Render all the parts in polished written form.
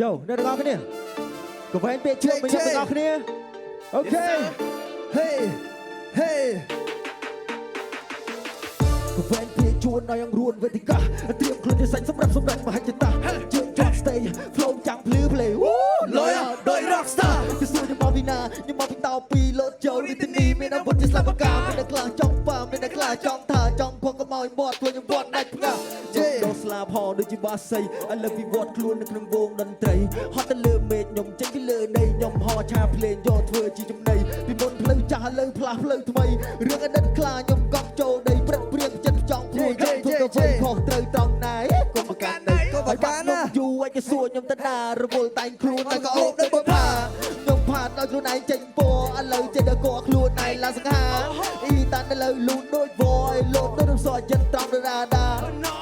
Yo អ្នកទាំងអស់គ្នាកវែងពេលជួបមកយើងទាំងអស់គ្នាអូខេ Hey Hey កវែងពេលជួនឲ្យអង្រួនវេទិកាត្រៀមខ្លួនជាសាច់សម្រាប់សម្ដេចមហិច្ឆតាជើងជាប់ stage flow ចាំងភ្លឺ play លយដោយ rockstar គឺសួរខ្ញុំមកពីណាខ្ញុំមកពីតោពីលោតចូលរីទីនេះមានអាវុធជាស្លាបកាមានតែខ្លាចង់ប៉ាមានតែខ្លាចង់ថាចង់ខកកុំឲ្យមាត់ខ្លួនខ្ញុំវត្តដាច់ផ្កាដោស្លាផោដូចជាបាសីឥឡូវពីវត្តខ្លួននៅក្នុងវងតន្ត្រីហត់ទៅលើមេឃខ្ញុំចេញពីលើដីខ្ញុំហោឆាភ្លេងយកធ្វើជាចំណីពីមុនផ្លូវចាស់ឥឡូវផ្លាស់ផ្លូវថ្មីរឿងអតីតខ្លាខ្ញុំកប់ចូលដីព្រឹកព្រៀងចិត្តចង់ព្រួយយកធ្វើទៅខុសត្រូវត្រង់ណាកុំប្រកាន់ដីក៏បាក់ណាយូរឲ្យគេសួរខ្ញុំទៅណារវល់តែងខ្លួនតែក៏អូបដូចបើផាខ្ញុំផាតដល់ខ្លួនឯងចេញពណ៌ឥឡូវចេះដល់កខ្លួនឯងឡើងសង្ហាអ៊ីតានឥឡូវលូនដូចវយលោតដូចសអចិត្តត្រង់រ៉ាដា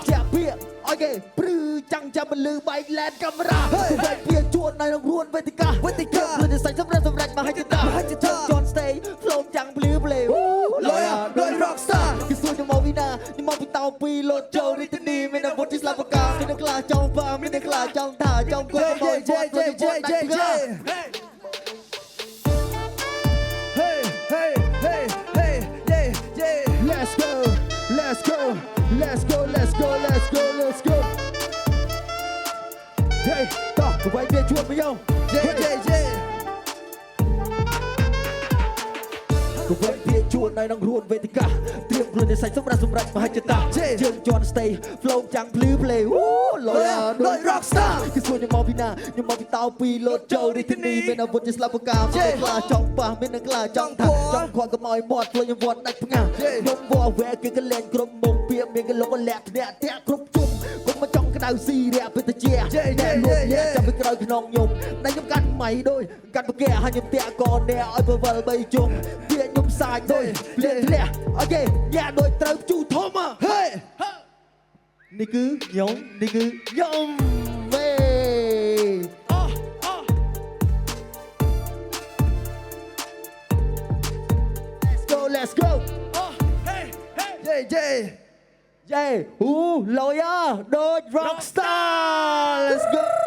ជាពាកអូខេព្រឺចាំងចាំពលឺបែកឡែនកាមេរ៉ាបែកវាជួននៅក្នុងរួនវេទិកាខ្លួនจะใส่សម្រាប់សម្រេចមហិច្ឆតាជន់ stay flow ចាំងភ្លឺ play លយដោយ rockstar គឺសួរខ្ញុំមកពីណាខ្ញុំមកពីតោពីលោតចូលរីទីនេះមានអាវុធជាស្លាបកាមានតែខ្លាចង់ប៉ាមានតែខ្លាចង់ថាចង់គួរមកវត្តខ្លួនវត្តដាច់ផ្កា Hey Hey Hey Hey Yeah Yeah Let's go Let's go Let's go Let's go Let's go Let's go Hey តោះកវែងវាជួបមកយើង Yeah Yeah Yeah កវែងវាជួបនៅក្នុងរួនវេទិកាត្រៀមខ្លួនជាសាច់សម្រាប់សម្រេចមហិច្ឆតាយើងជន់ stay flow ចាំងភ្លឺ play លយដោយ rockstar គឺសួរខ្ញុំមកពីណាខ្ញុំមកពីតោពីលោតចូលរីទីនេះមានអាវុធជាស្លាបកាមានតែខ្លាចង់ប៉ះមានតែខ្លាចង់ថាចង់ខកកុំឲ្យមាត់ខ្លួនខ្ញុំវត្តដាច់ផ្ងាខ្ញុំវល់វែគេក៏លែងគ្រប់មុំពីមានក៏លោកក៏លាក់ធ្នាក់តាក់គ្រប់ជុំគុំមកចង់ក្តៅស៊ីរាក់ពេតជាតែលួចលាក់ចាំពីក្រោយក្នុងខ្ញុំតែខ្ញុំកាត់ម៉ៃដូចកាត់ប្រកែឲ្យខ្ញុំតាក់កអ្នកឲ្យបវល3ជុំវាខ្ញុំសាច់ដូចលាក់ធ្នាក់អូខេញ៉ាដូចត្រូវជូធំ Hey នេះគឺខ្ញុំនេះគឺខ្ញុំវេ Let's go Hey Hey Yeah Yeah យេលយដូច rockstar Let's go